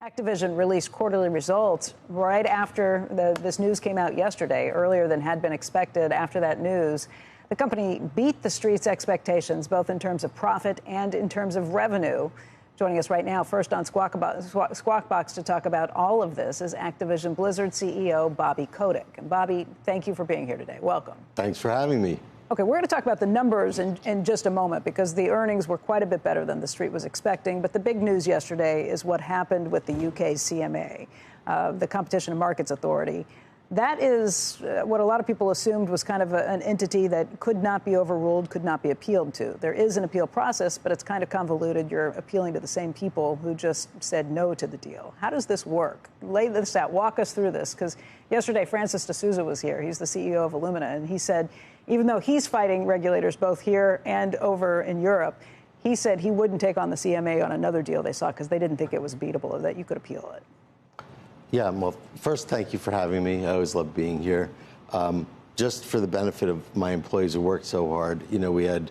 Activision released quarterly results right after this news came out yesterday, earlier than had been expected. After that news, the company beat the street's expectations, both in terms of profit and in terms of revenue. Joining us right now, first on Squawk Box to talk about all of this is Activision Blizzard CEO Bobby Kotick. And Bobby, thank you for being here today. Welcome. Thanks for having me. Okay, we're going to talk about the numbers in just a moment because the earnings were quite a bit better than the street was expecting. But the big news yesterday is what happened with the UK CMA, the Competition and Markets Authority. That is what a lot of people assumed was kind of an entity that could not be overruled, could not be appealed to. There is an appeal process, but it's kind of convoluted. You're appealing to the same people who just said no to the deal. How does this work? Lay this out. Walk us through this, because yesterday Francis D'Souza was here. He's the CEO of Illumina, and he said even though he's fighting regulators both here and over in Europe, he said he wouldn't take on the CMA on another deal they saw because they didn't think it was beatable or that you could appeal it. Yeah, well, first, thank you for having me. I always love being here. Just for the benefit of my employees who worked so hard, you know, we had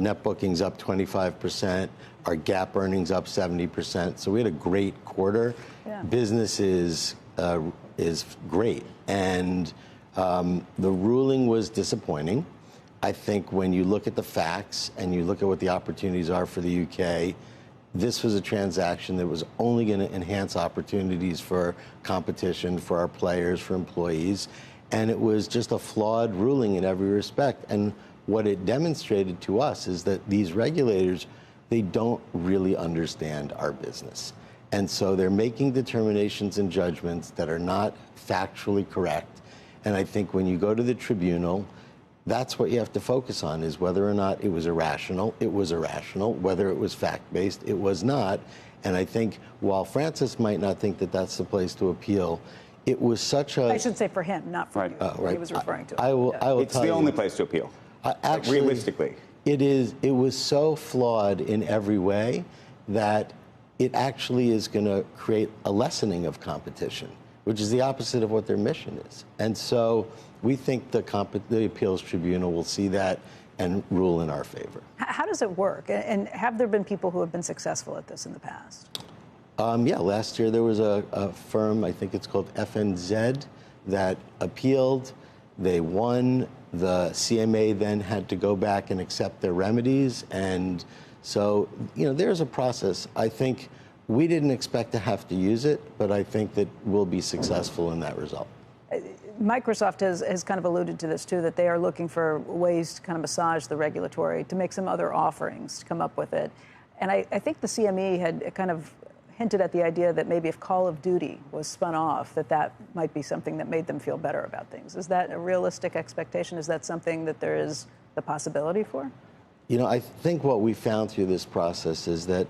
net bookings up 25%, our GAAP earnings up 70%. So we had a great quarter. Yeah. Business is great. And the ruling was disappointing. I think when you look at the facts and you look at what the opportunities are for the UK, this was a transaction that was only going to enhance opportunities for competition, for our players, for employees. And it was just a flawed ruling in every respect. And what it demonstrated to us is that these regulators, they don't really understand our business. And so they're making determinations and judgments that are not factually correct. And I think when you go to the tribunal, that's what you have to focus on, is whether or not it was irrational. It was irrational. Whether it was fact-based, it was not. And I think while Francis might not think that that's the place to appeal, it was such a... I should say for him, not for you. Right. He was referring to. I will it's the only place to appeal, actually, realistically. It was so flawed in every way that it actually is going to create a lessening of competition, which is the opposite of what their mission is. And so we think the appeals tribunal will see that and rule in our favor. How does it work? And have there been people who have been successful at this in the past? Yeah, last year there was a firm, I think it's called FNZ, that appealed. They won. The CMA then had to go back and accept their remedies. And so, you know, there's a process. I think we didn't expect to have to use it, but I think that we'll be successful in that result. Microsoft has kind of alluded to this, too, that they are looking for ways to kind of massage the regulatory, to make some other offerings, to come up with it. And I think the CME had kind of hinted at the idea that maybe if Call of Duty was spun off, that might be something that made them feel better about things. Is that a realistic expectation? Is that something that there is the possibility for? You know, I think what we found through this process is that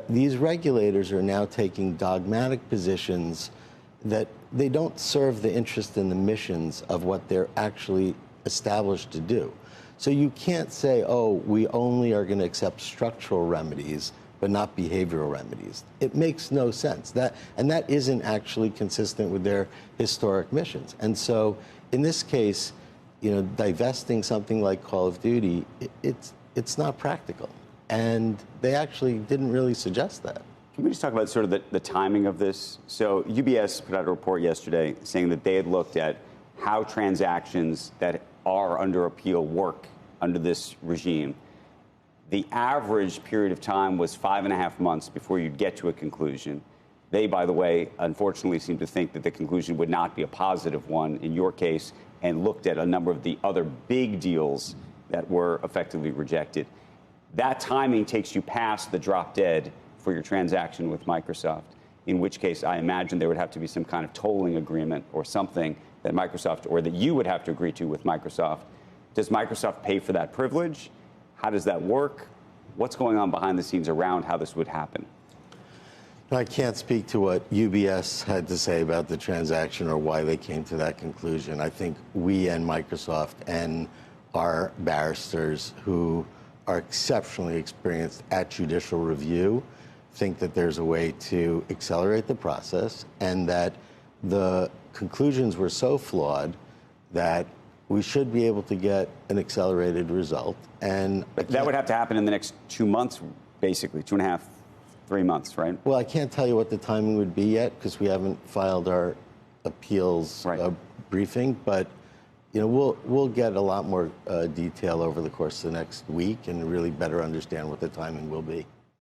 these regulators are now taking dogmatic positions that they don't serve the interest and the missions of what they're actually established to do. So you can't say, oh, we only are going to accept structural remedies, but not behavioral remedies. It makes no sense. That isn't actually consistent with their historic missions. And so in this case, you know, divesting something like Call of Duty, it's not practical. And they actually didn't really suggest that. Can we just talk about sort of the timing of this? So UBS put out a report yesterday saying that they had looked at how transactions that are under appeal work under this regime. The average period of time was 5.5 months before you'd get to a conclusion. They, by the way, unfortunately seem to think that the conclusion would not be a positive one in your case, and looked at a number of the other big deals that were effectively rejected. That timing takes you past the drop dead for your transaction with Microsoft, in which case I imagine there would have to be some kind of tolling agreement or something that Microsoft, or that you would have to agree to with Microsoft. Does Microsoft pay for that privilege? How does that work? What's going on behind the scenes around how this would happen? I can't speak to what UBS had to say about the transaction or why they came to that conclusion. I think we and Microsoft and our barristers, who are exceptionally experienced at judicial review, think that there's a way to accelerate the process, and that the conclusions were so flawed that we should be able to get an accelerated result. And but that would have to happen in the next 2 months, basically, 2.5, 3 months, right? Well, I can't tell you what the timing would be yet because we haven't filed our appeals briefing, but we'll get a lot more detail over the course of the next week and really better understand what the timing will be.